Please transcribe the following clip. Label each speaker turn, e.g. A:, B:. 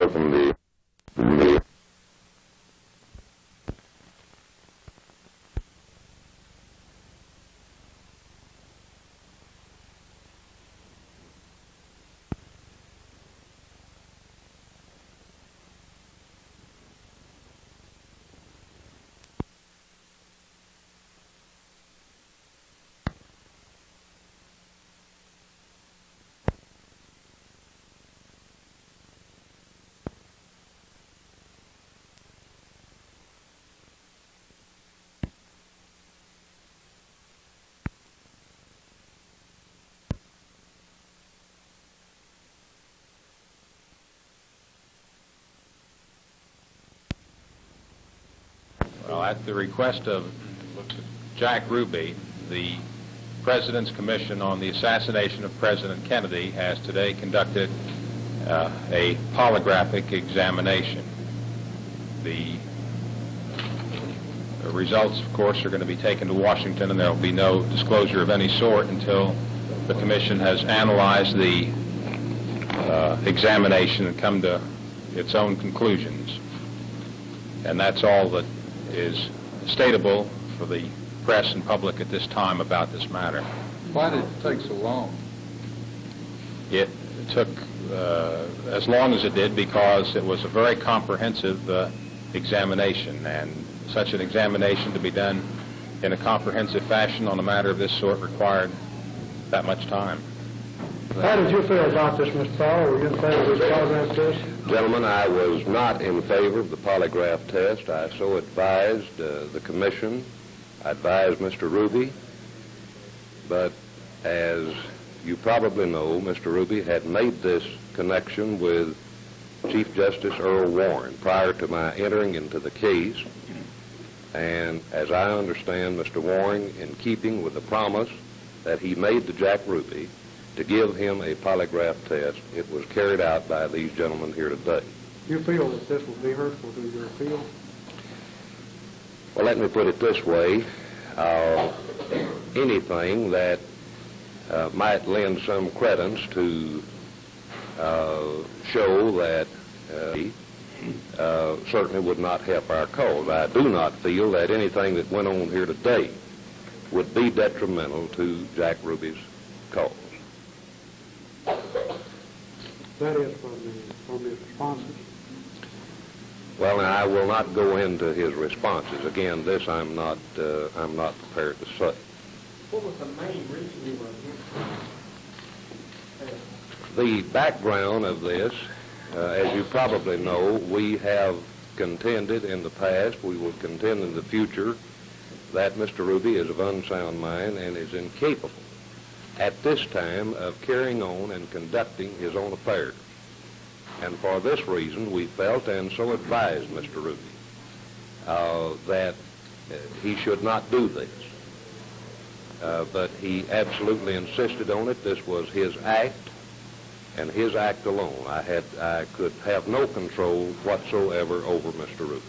A: from the
B: Well, at the request of Jack Ruby, the President's Commission on the Assassination of President Kennedy has today conducted a polygraphic examination. The results, of course, are going to be taken to Washington, and there will be no disclosure of any sort until the Commission has analyzed the examination and come to its own conclusions. And that's all that is stateable for the press and public at this time about this matter.
C: Why did it take so long?
B: It took as long as it did because it was a very comprehensive examination, and such an examination to be done in a comprehensive fashion on a matter of this sort required that much time.
D: How did you feel about this, Mr. Powell? Were you in favor of this polygraph test?
A: Gentlemen, I was not in favor of the polygraph test. I so advised the Commission. I advised Mr. Ruby. But as you probably know, Mr. Ruby had made this connection with Chief Justice Earl Warren prior to my entering into the case. And as I understand, Mr. Warren, in keeping with the promise that he made to Jack Ruby to give him a polygraph test, it was carried out by these gentlemen here today.
D: You feel that this will be hurtful to your appeal?
A: Well, let me put it this way. Anything that might lend some credence to show that certainly would not help our cause. I do not feel that anything that went on here today would be detrimental to Jack Ruby's cause.
D: That is from his responses.
A: Well, now, I will not go into his responses. Again, this I'm not prepared to say.
D: What was the main reason you were against?
A: The background of this, as you probably know, we have contended in the past, we will contend in the future, that Mr. Ruby is of unsound mind and is incapable at this time of carrying on and conducting his own affairs. And for this reason, we felt and so advised Mr. Ruby that he should not do this. But he absolutely insisted on it. This was his act, and his act alone. I could have no control whatsoever over Mr. Ruby.